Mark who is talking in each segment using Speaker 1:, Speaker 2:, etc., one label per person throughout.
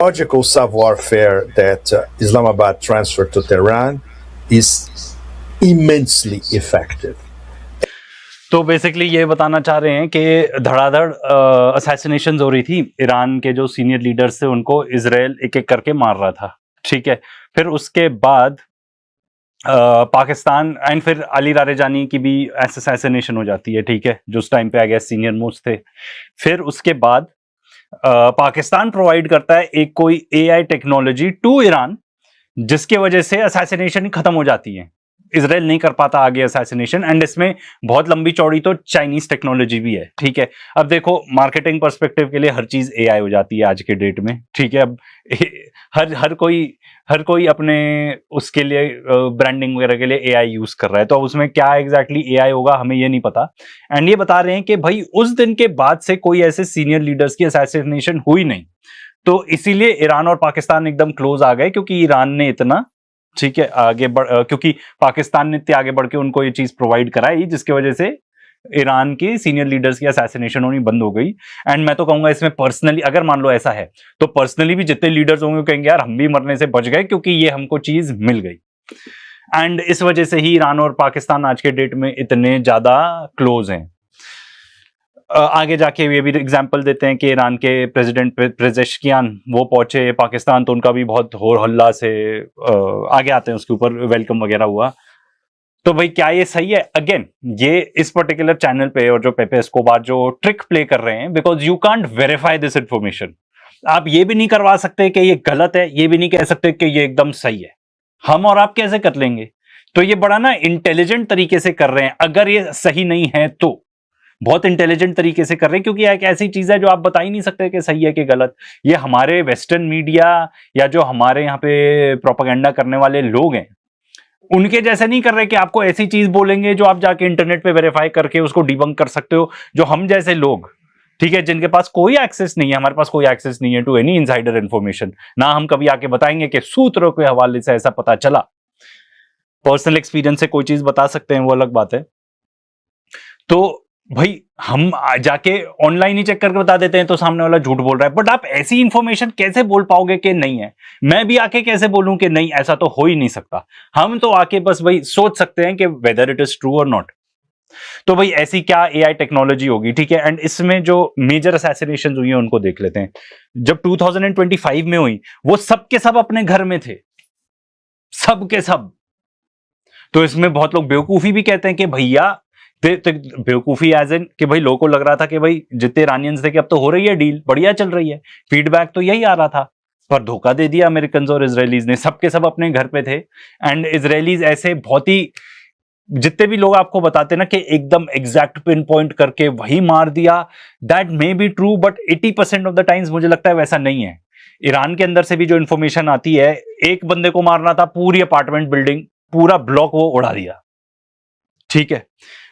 Speaker 1: Logical savoir-faire that Islamabad transferred to Tehran is immensely effective.
Speaker 2: तो basically ये बताना चाह रहे हैं कि धड़ाधड़ असैसिनेशन हो रही थी, ईरान के जो सीनियर लीडर्स थे उनको इजराइल एक एक करके मार रहा था, ठीक है। फिर उसके बाद पाकिस्तान एंड फिर अली लारेजानी की भी असैसिनेशन हो जाती है, ठीक है, जो उस टाइम पे आ गया सीनियर मोस्ट थे। फिर उसके बाद पाकिस्तान प्रोवाइड करता है एक कोई एआई टेक्नोलॉजी टू ईरान, जिसके वजह से असैसिनेशन खत्म हो जाती है। इजराइल नहीं कर पाता आगे असैसिनेशन, एंड इसमें बहुत लंबी चौड़ी तो चाइनीज टेक्नोलॉजी भी है, ठीक है। अब देखो मार्केटिंग पर्सपेक्टिव के लिए हर चीज एआई हो जाती है आज के डेट में, ठीक है। अब हर कोई अपने उसके लिए ब्रांडिंग वगैरह के लिए एआई यूज कर रहा है, तो उसमें क्या एग्जैक्टली एआई होगा हमें ये नहीं पता। एंड ये बता रहे हैं कि भाई उस दिन के बाद से कोई ऐसे सीनियर लीडर्स की असैसिनेशन हुई नहीं, तो इसीलिए ईरान और पाकिस्तान एकदम क्लोज आ गए, क्योंकि ईरान ने इतना, ठीक है, क्योंकि पाकिस्तान ने इतने आगे बढ़ के उनको ये चीज प्रोवाइड कराई, जिसकी वजह से ईरान के सीनियर लीडर्स की असैसिनेशन होनी बंद हो गई। एंड मैं तो कहूंगा इसमें पर्सनली अगर मान लो ऐसा है तो पर्सनली भी जितने लीडर्स होंगे कहेंगे यार हम भी मरने से बच गए, क्योंकि ये हमको चीज मिल गई। एंड इस वजह से ही ईरान और पाकिस्तान आज के डेट में इतने ज्यादा क्लोज हैं। आगे जाके ये भी एग्जाम्पल देते हैं कि ईरान के प्रेसिडेंट पेजेश्कियान वो पहुंचे पाकिस्तान, तो उनका भी बहुत होर हल्ला से आगे आते हैं, उसके ऊपर वेलकम वगैरह हुआ। तो भाई क्या ये सही है? अगेन ये इस पर्टिकुलर चैनल पे और जो पेपे एस्कोबार जो ट्रिक प्ले कर रहे हैं, because you can't verify this information. आप ये भी नहीं करवा सकते कि ये गलत है, ये भी नहीं कह सकते कि ये एकदम सही है। हम और आप कैसे कर लेंगे? तो ये बड़ा ना इंटेलिजेंट तरीके से कर रहे हैं। अगर ये सही नहीं है तो बहुत इंटेलिजेंट तरीके से कर रहे हैं, क्योंकि एक ऐसी चीज है जो आप बता ही नहीं सकते कि सही है कि गलत। ये हमारे वेस्टर्न मीडिया या जो हमारे यहाँ पे प्रोपेगेंडा करने वाले लोग हैं, उनके जैसे नहीं कर रहे कि आपको ऐसी चीज बोलेंगे जो आप जाके इंटरनेट पे वेरीफाई करके उसको डिबंक कर सकते हो। जो हम जैसे लोग, ठीक है, जिनके पास कोई एक्सेस नहीं है, हमारे पास कोई एक्सेस नहीं है टू एनी इनसाइडर इंफॉर्मेशन, ना हम कभी आके बताएंगे कि सूत्रों के हवाले से ऐसा पता चला। पर्सनल एक्सपीरियंस से कोई चीज बता सकते हैं, वो अलग बात है। तो भाई हम जाके ऑनलाइन ही चेक करके बता देते हैं तो सामने वाला झूठ बोल रहा है, बट आप ऐसी इंफॉर्मेशन कैसे बोल पाओगे कि नहीं है? मैं भी आके कैसे बोलूं कि नहीं, ऐसा तो हो ही नहीं सकता। हम तो आके बस भाई सोच सकते हैं कि वेदर इट इज ट्रू और नॉट। तो भाई ऐसी क्या एआई टेक्नोलॉजी होगी, ठीक है। एंड इसमें जो मेजर असैसिनेशन हुई है उनको देख लेते हैं। जब 2025 में हुई, वो सब के सब अपने घर में थे, सब के सब। तो इसमें बहुत लोग बेवकूफी भी कहते हैं कि भैया बेवकूफी एज इन कि भाई लोगों को लग रहा था कि भाई जितने इरानियंस थे कि अब तो हो रही है डील, बढ़िया चल रही है, फीडबैक तो यही आ रहा था, पर धोखा दे दिया अमेरिकन और इजरायलीज ने। सबके सब अपने घर पे थे, एंड इजरायलीज ऐसे बहुत ही, जितने भी लोग आपको बताते ना कि एकदम एग्जैक्ट पिन पॉइंट करके वही मार दिया, that may be true, but 80% of the times मुझे लगता है वैसा नहीं है। ईरान के अंदर से भी जो इंफॉर्मेशन आती है, एक बंदे को मारना था, पूरी अपार्टमेंट बिल्डिंग, पूरा ब्लॉक वो उड़ा दिया, ठीक है।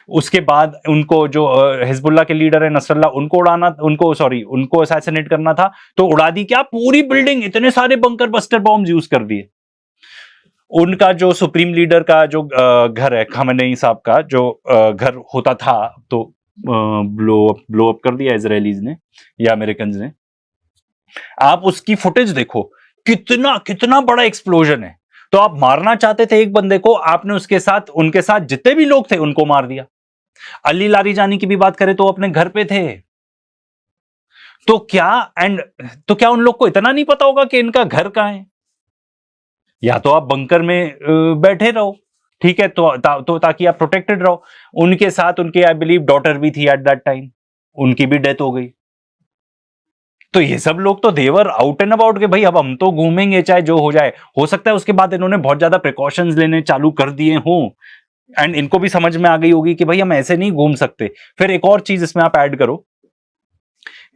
Speaker 2: उसके बाद उनको जो हिजबुल्लाह के लीडर है नसरल्लाह, उनको असैसिनेट करना था, तो उड़ा दी क्या पूरी बिल्डिंग, इतने सारे बंकर बस्टर बॉम्ब यूज कर दिए। उनका जो सुप्रीम लीडर का जो घर है, खamenei साहब का जो घर होता था, तो ब्लो अप कर दिया इजरायलीज ने या अमेरिकन ने। आप उसकी फुटेज देखो, कितना कितना बड़ा एक्सप्लोजन है। तो आप मारना चाहते थे एक बंदे को, आपने उनके साथ जितने भी लोग थे उनको मार दिया। अली लारीजानी की भी बात करें तो अपने घर पे थे। तो क्या उन लोग को इतना नहीं पता होगा कि इनका घर कहां है? या तो आप बंकर में बैठे रहो, ठीक है, तो ताकि आप प्रोटेक्टेड रहो। उनके साथ उनके आई बिलीव डॉटर भी थी एट दैट टाइम, उनकी भी डेथ हो गई। तो ये सब लोग तो देवर आउट एंड अबाउट के भाई अब हम तो घूमेंगे चाहे जो हो जाए। हो सकता है उसके बाद इन्होंने बहुत ज्यादा प्रिकॉशंस लेने चालू कर दिए हों, एंड इनको भी समझ में आ गई होगी कि भाई हम ऐसे नहीं घूम सकते। फिर एक और चीज इसमें आप ऐड करो,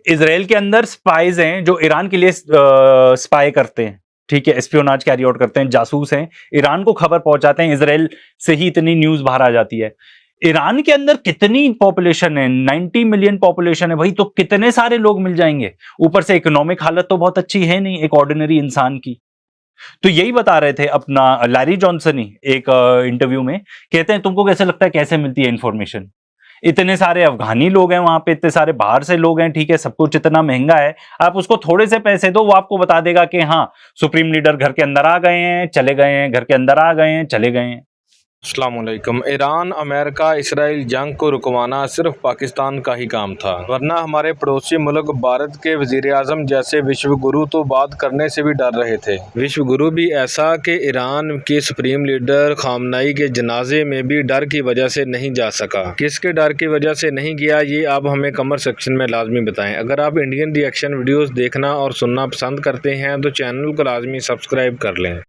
Speaker 2: इजराइल के अंदर स्पाइज हैं जो ईरान के लिए स्पाई करते हैं, ठीक है, एस्पियोनाज कैरी आउट करते हैं, जासूस हैं, ईरान को खबर पहुंचाते हैं। इजराइल से ही इतनी न्यूज बाहर आ जाती है। ईरान के अंदर कितनी पॉपुलेशन है, 90 मिलियन पॉपुलेशन है भाई, तो कितने सारे लोग मिल जाएंगे। ऊपर से इकोनॉमिक हालत तो बहुत अच्छी है नहीं एक ऑर्डिनरी इंसान की। तो यही बता रहे थे अपना लैरी जॉनसन ही एक इंटरव्यू में, कहते हैं तुमको कैसे लगता है कैसे मिलती है इंफॉर्मेशन? इतने सारे अफगानी लोग हैं वहां पे, इतने सारे बाहर से लोग हैं, ठीक है, सब कुछ इतना महंगा है, आप उसको थोड़े से पैसे दो, वो आपको बता देगा कि हाँ सुप्रीम लीडर घर के अंदर आ गए हैं, चले गए हैं, घर के अंदर आ गए हैं, चले गए हैं।
Speaker 3: अस्सलाम वालेकुम। ईरान, अमेरिका, इसराइल जंग को रुकवाना सिर्फ पाकिस्तान का ही काम था, वरना हमारे पड़ोसी मुल्क भारत के वजीर आजम जैसे विश्व गुरु तो बात करने से भी डर रहे थे। विश्व गुरु भी ऐसा कि ईरान के सुप्रीम लीडर खामनाई के जनाजे में भी डर की वजह से नहीं जा सका। किसके डर की वजह से नहीं गया, ये आप हमें कमेंट सेक्शन में लाजमी बताएं। अगर आप इंडियन रिएक्शन वीडियोज़ देखना और सुनना पसंद करते हैं तो चैनल को लाजमी सब्सक्राइब कर लें।